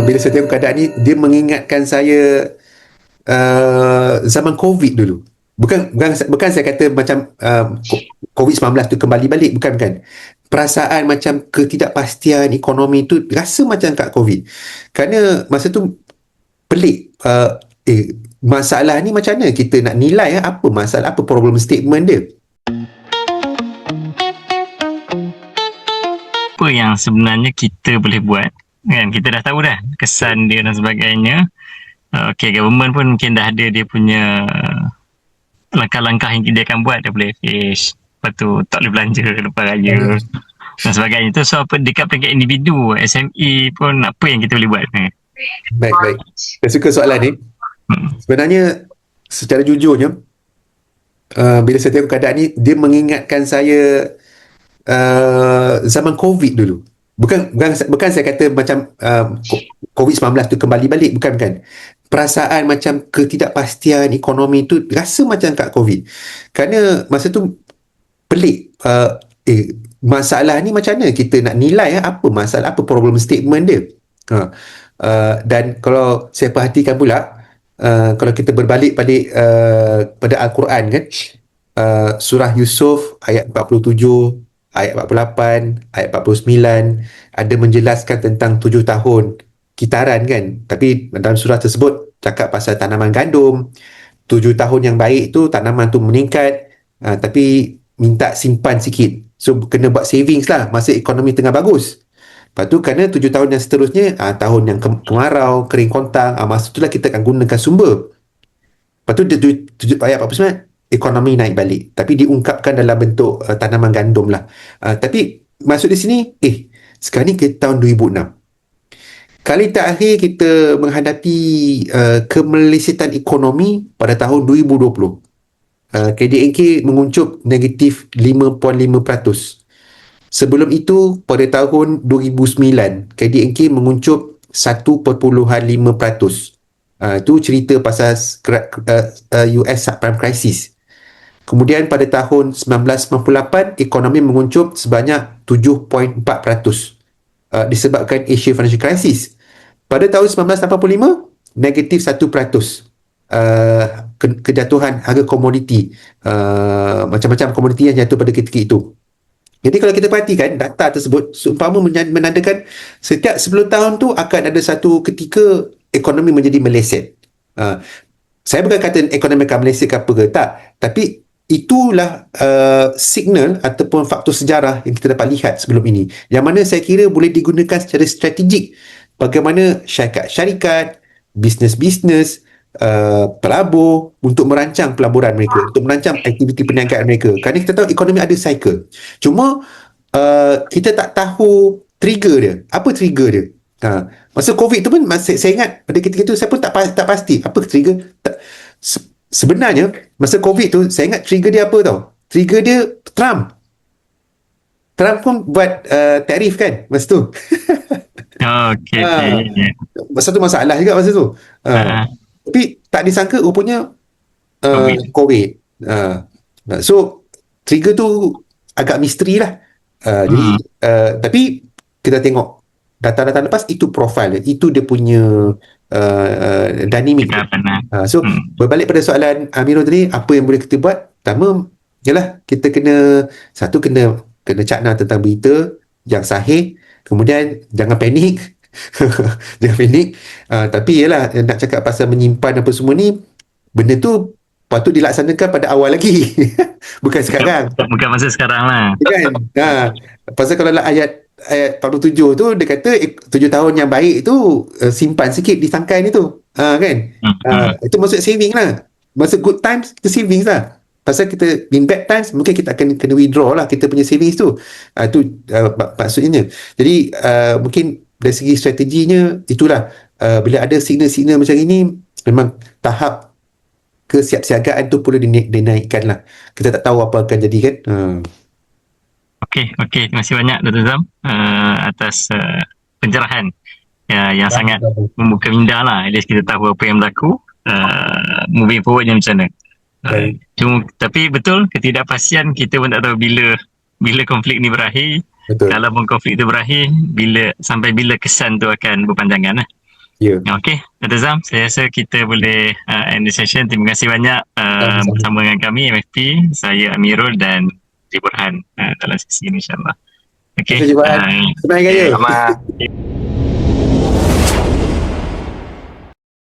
bila saya tengok keadaan ni, dia mengingatkan saya zaman COVID dulu. Bukan saya kata macam COVID-19 tu kembali balik, bukan. Perasaan macam ketidakpastian ekonomi tu rasa macam kat COVID. Kerana masa tu pelik. Masalah ni macam mana kita nak nilai apa masalah, apa problem statement dia. Apa yang sebenarnya kita boleh buat, kan? Kita dah tahu dah kesan dia dan sebagainya. Government pun mungkin dah ada dia punya langkah-langkah yang dia akan buat. Dia boleh fish, lepas tu tak boleh belanja lepas raya dan sebagainya. So apa dekat peringkat individu, SME pun apa yang kita boleh buat? Baik. Saya suka soalan ni. Sebenarnya secara jujurnya, bila saya tengok keadaan ni, dia mengingatkan saya zaman COVID dulu. Bukan saya kata macam COVID-19 tu kembali balik, bukan. Perasaan macam ketidakpastian ekonomi tu rasa macam kat COVID. Kerana masa tu pelik. Masalah ni macam mana kita nak nilai apa masalah, apa problem statement dia. Dan kalau saya perhatikan pula, kalau kita berbalik pada Al-Quran, kan, surah Yusuf ayat 47, ayat 48, ayat 49 ada menjelaskan tentang 7 tahun kitaran, kan. Tapi dalam surah tersebut cakap pasal tanaman gandum. 7 tahun yang baik tu tanaman tu meningkat, tapi minta simpan sikit. So kena buat savings lah masa ekonomi tengah bagus. Lepas tu kerana 7 tahun yang seterusnya, tahun yang kemarau, kering kontang, masa itulah kita akan gunakan sumber. Lepas tu ayat 49, ekonomi naik balik. Tapi diungkapkan dalam bentuk tanaman gandum lah. Tapi maksud di sini, sekarang ni kita tahun 2006. Kali terakhir kita menghadapi kemelesetan ekonomi pada tahun 2020. KDNK menguncup negatif 5.5%. Sebelum itu, pada tahun 2009, KDNK menguncup 1.5%. Itu cerita pasal US subprime crisis. Kemudian pada tahun 1998, ekonomi menguncup sebanyak 7.4%. Disebabkan Asia Financial Crisis. Pada tahun 1985, negatif 1%. Kejatuhan harga komoditi, macam-macam komoditi yang jatuh pada ketika itu. Jadi kalau kita perhatikan data tersebut, seumpama menandakan setiap 10 tahun tu akan ada satu ketika ekonomi menjadi meleset. Saya bukan kata ekonomi akan meleset ke apa ke, tak. Tapi itulah signal ataupun faktor sejarah yang kita dapat lihat sebelum ini, yang mana saya kira boleh digunakan secara strategik. Bagaimana syarikat, bisnes-bisnes, pelabur untuk merancang pelaburan mereka, untuk merancang aktiviti perniagaan mereka. Kerana kita tahu ekonomi ada cycle. Cuma kita tak tahu trigger dia. Apa trigger dia? Masa COVID tu pun saya ingat pada ketika itu saya pun tak pasti apa trigger. Sebenarnya masa COVID tu saya ingat trigger dia apa tau? Trigger dia Trump pun buat tarif, kan, masa tu. Masa tu masalah juga masa tu. Tapi tak disangka rupanya COVID. So trigger tu agak misteri lah. Jadi tapi kita tengok data-data lepas, itu profil dia, itu dia punya dynamic. So berbalik pada soalan Amirul tadi, apa yang boleh kita buat? Pertama ialah kita kena cakna tentang berita yang sahih. Kemudian jangan panik. Jangan panik. Tapi ialah nak cakap pasal menyimpan apa semua ni, benda tu patut dilaksanakan pada awal lagi. Bukan sekarang. Bukan masa sekarang lah. Kan? Pasal kalau ayat 47 tu dia kata 7 tahun yang baik tu simpan sikit di sangkai ni tu. Kan? Itu maksud saving lah. Masa good times kita savings lah. Pasal kita in bad times mungkin kita akan kena withdraw lah kita punya savings tu. Itu maksudnya. Jadi mungkin dari segi strateginya itulah, bila ada signal-signal macam ini, memang tahap kesiapsiagaan tu perlu dinaikkan lah. Kita tak tahu apa akan jadi, kan. Okey, terima kasih banyak Dr. Zam atas pencerahan yang sangat membuka minda lah. At least kita tahu apa yang berlaku, moving forward macam mana. Cuma tapi betul, ketidakpastian kita pun tak tahu bila konflik ni berakhir. Betul. Kalau pun konflik tu berakhir, sampai bila kesan tu akan berpanjangan lah. Ya. Okey, Dr. Zam, saya rasa kita boleh end the session. Terima kasih banyak bersama dengan kami, MFP, saya Amirul dan Cik Burhan dalam sesi ini, insyaAllah. Okey. Terima kasih, Pak. Senang raya. Sama.